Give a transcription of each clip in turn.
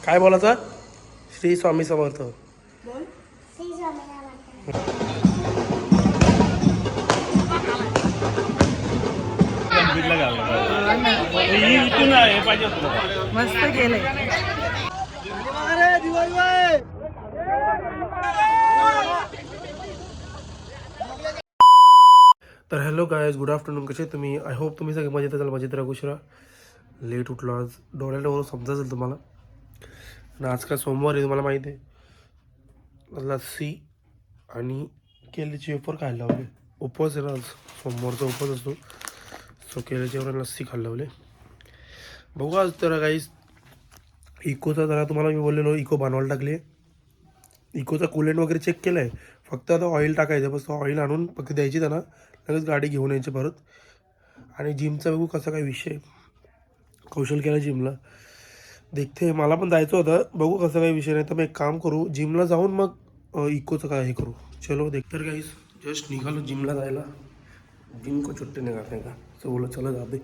काय बोलायचं? श्री स्वामी समर्थ. मस्त केलंय. तर हॅलो गायज, गुड आफ्टरनून. कसे तुम्ही? आय होप तुम्ही सगळे मजेत असाल. मजेत राहू शिरा. लेट उठलो आज, डोळ्याला समजा असेल तुम्हाला. आणि आज काय सोमवार आहे, तुम्हाला माहिती आहे. लस्सी आणि केळीचे वेफर खायला लावले. उपवास आहे ना आज, सोमवारचा उपवास असतो. सो केळीचे वेफर लस्सी खायला लावले. बघू आज तर गाईज इकोचा जरा तुम्हाला मी बोललेलो, इको बनवायला टाकली. इकोचा कूलेंट वगैरे चेक केलं आहे. फक्त आता ऑइल टाकायचं, बस ऑइल आणून फक्त द्यायची त्यांना, लगेच गाडी घेऊन यायची परत. आणि जिमचा बघू कसा काय विषय. कौशल केला जिमला, देखते. मला पण जायचं होतं, बघू कसं काही विषय. नाही तर मग एक काम करू, जिमला जाऊन मग इकोचं काय हे करू. चलो देख. तर गाईज जस्ट निघालो जिमला जायला. जिम को छुट्टी निघात नाही का, असं बोला. चला जाते.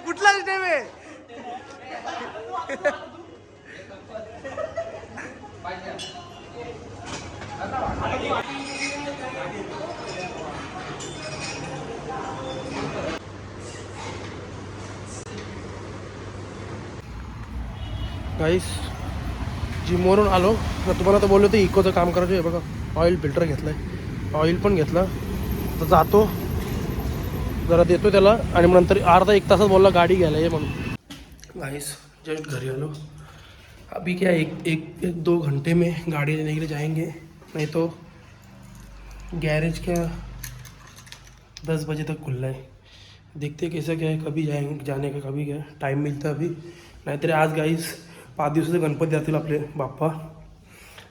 कुठला स्टेप आहे? गाईस जिमवरून आलो. तुम्हाला तर बोललो ते इकोचं काम करायचं आहे. बघा ऑइल फिल्टर घेतलं आहे, ऑइल पण घेतलं. तर जातो जरा, देतो त्याला. आणि मग नंतर अर्धा एक तासात बोलला गाडी घ्यायला ये म्हणून. गाइस जस्ट घरी आलो. अभी क्या एक दो घंटे में गाड़ी लेने के लिए जाएंगे. नहीं तो गैरेज क्या 10 बजे तक खुला है. देखते कैसा क्या है, कभी जाएंगे, जाने का कभी क्या टाइम मिलता अभी. नाहीतरी आज गाईस 5 दिवसाचे गणपती जातील आपले बाप्पा.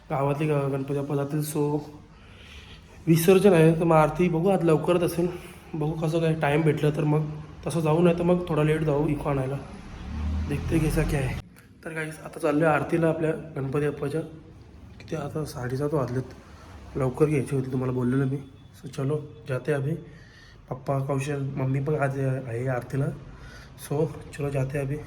गावातले गणपती बाप्पा जातील. सो विसर्जन आहे, तर मग आरती बघू आज लवकरच असेल. बघू कसं काय, टाईम भेटलं तर मग तसं जाऊ, नाही तर मग थोडा लेट जाऊ इको आणायला. देखते कैसा क्या आहे. तर गाईस आता चाललो आहे आरतीला आपल्या गणपती बाप्पाच्या. किती आता 7:30 वाजलेत. लवकर घ्यायची होती तुम्हाला बोललेलं मी. सो चलो जाते अभी. पप्पा कौशल मम्मी पण आज आहे आरतीला. सो चलो जाते अभी.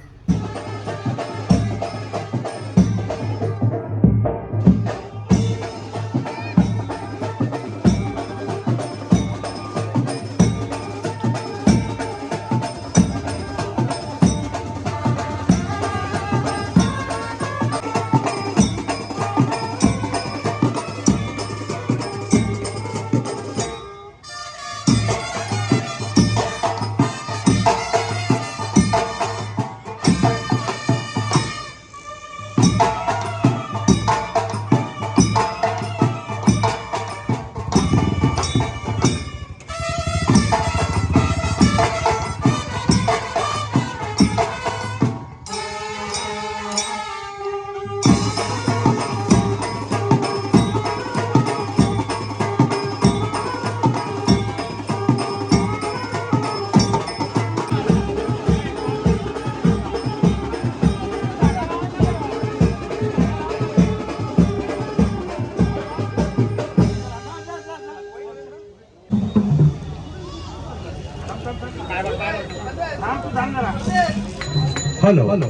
हॅलो हॅलो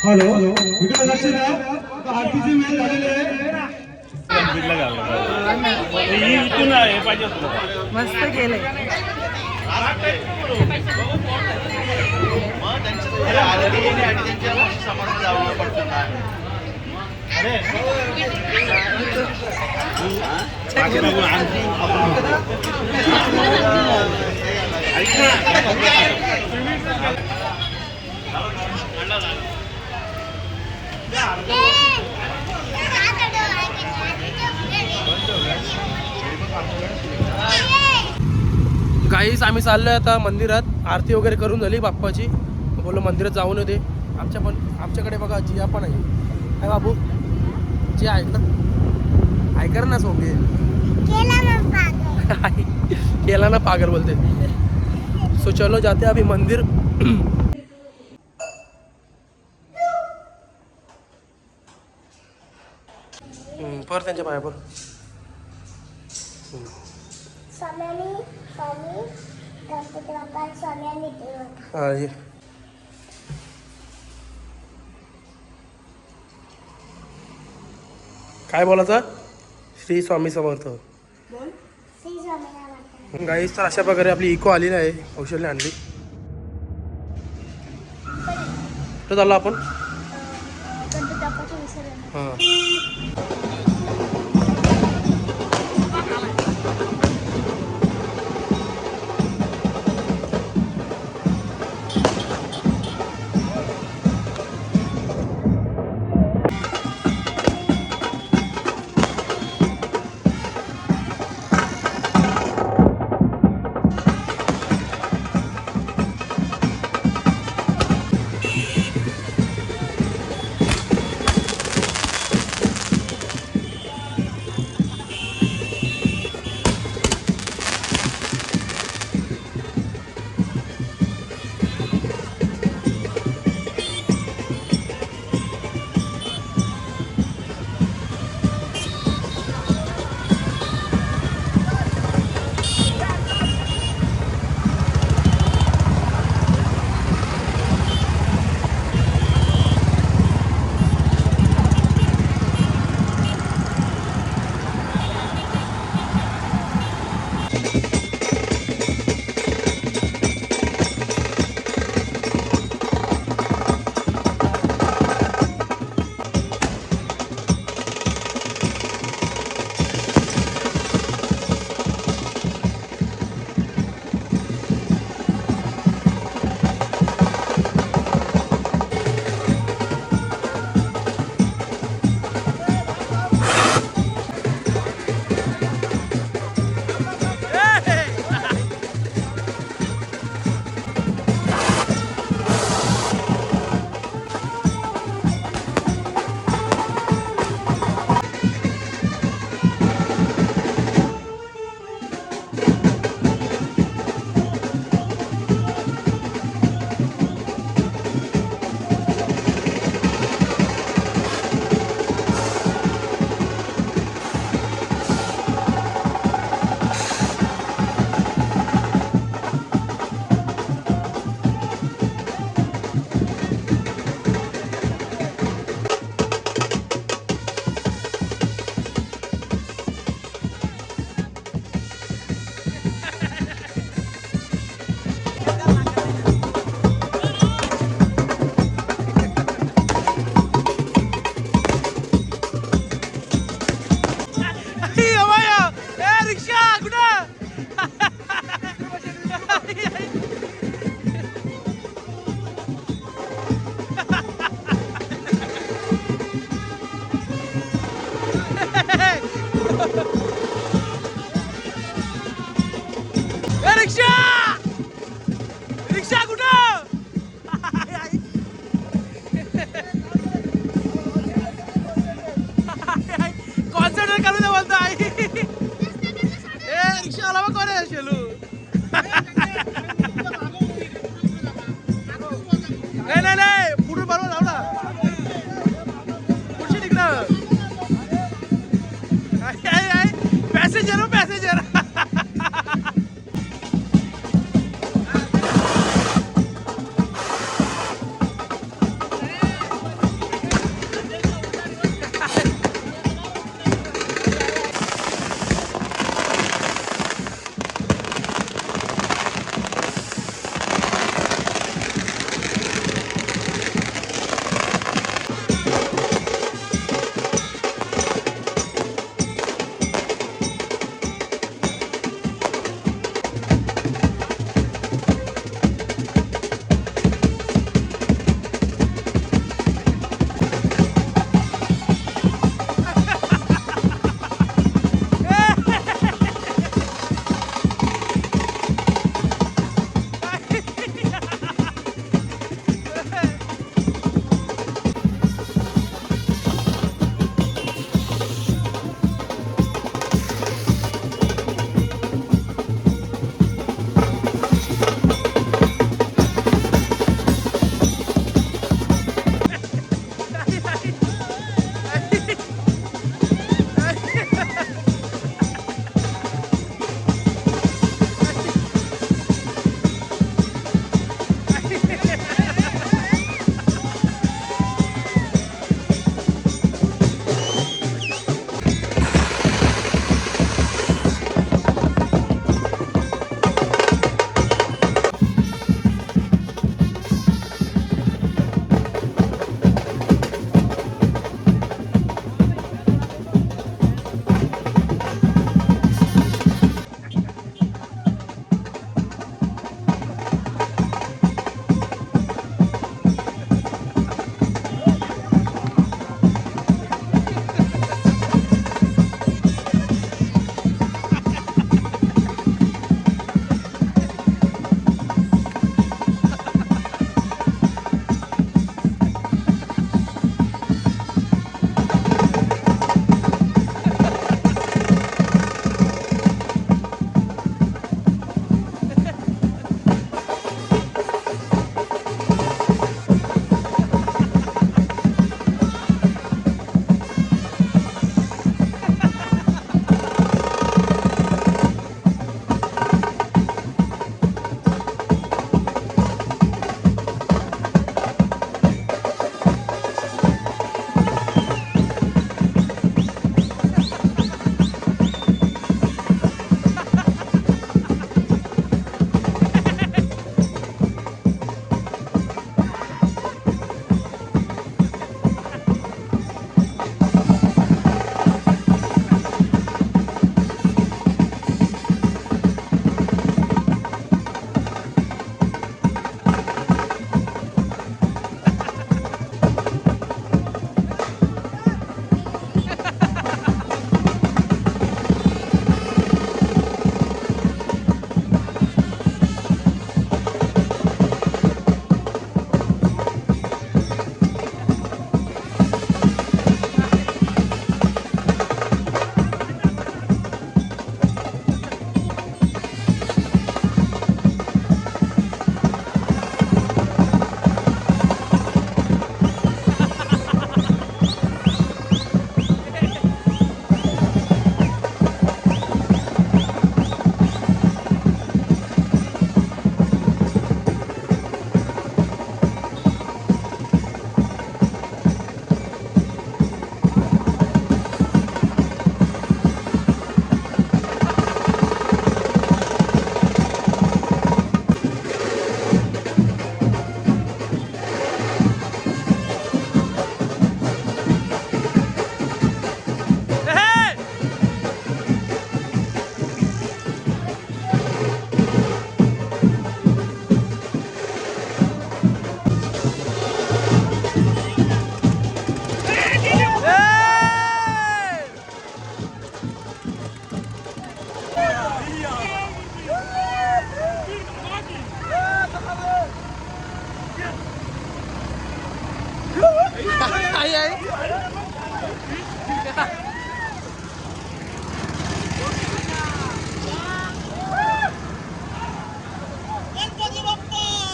हॅलो इकडे लक्ष द्या आता आरतीची वेळ झालेली आहे. मस्त केलंय. गाईस आम्ही चाललोय आता मंदिरात. आरती वगैरे करून झाली बाप्पाची. बोललो मंदिरात जाऊन येते. आमच्याकडे बघा जिया पण आहे. काय बाबू जिया ऐकर ना सोंगे केला ना पागल बोलते. सो चलो जाते अभी मंदिर. पर त्यांच्या पायावर स्वामी गणपती बाप्पा स्वामी आणि देव. हा ये. काय बोलायचं? श्री स्वामी समर्थ. श्री स्वामी समर्थ. गाईस तर अशा प्रकारे आपली इको आलेली आहे. औषधने आणली. तर झालं आपण गणपती बाप्पाचं विसर्जन. हां.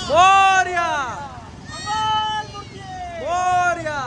मोरया मोरया.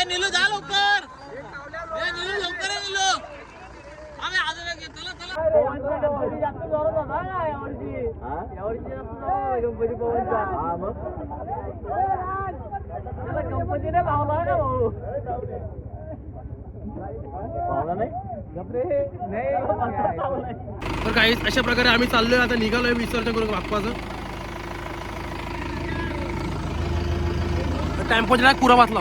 नीलू जा लवकर. नीलू लवकर आहे नीलू. आम्ही आजोबा घेतो चला चला. गणपती जास्त जोरात होता ना यावर्षी. यावर्षी जास्त गणपती पवनचा. हा मग गणपतीने लावला का भाऊ. तर काही अशा प्रकारे आम्ही चाललोय आता निघालोय विसर्जन करून बाप्पाचं. टेम्पोच्या पुरा वाचला.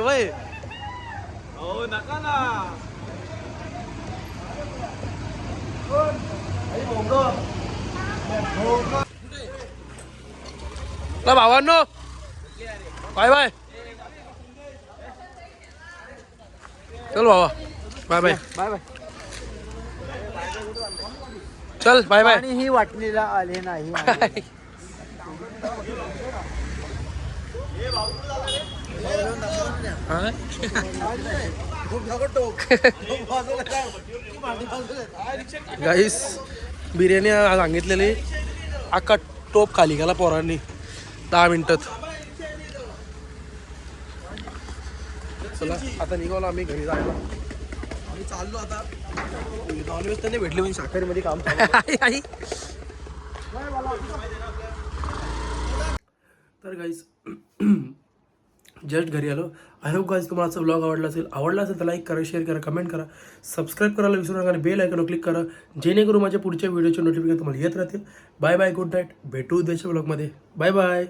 वय हो नका ना. भावांनो बाय बाय. चल बाबा बाय बाय बाय बाय. चल बाय बाय. आणि ही वाटणीला आले नाही. गाईस बिर्याणी सांगितलेली अख्खा टोप खाली गेला पोरांनी 10 मिनिटात. चला आता निघालो आम्ही घरी जायला. आम्ही चाललो आता. नॉनव्हेज त्यांनी भेटले म्हणजे शाकाहारीमध्ये काम. तर गाईस जस्ट घरी आलो. आय होप गाईज तुम्हाला आजचा ब्लॉग आवडला असेल तर लाईक करा, शेअर करा, कमेंट करा, सबस्क्राईब करायला विसरू नका आणि बेल आयकॉनवर क्लिक करा जेणेकरून माझ्या पुढच्या व्हिडिओचे नोटिफिकेशन तुम्हाला येत राहतील. Bye bye, good night. भेटू उद्याच्या ब्लॉगमध्ये. Bye bye.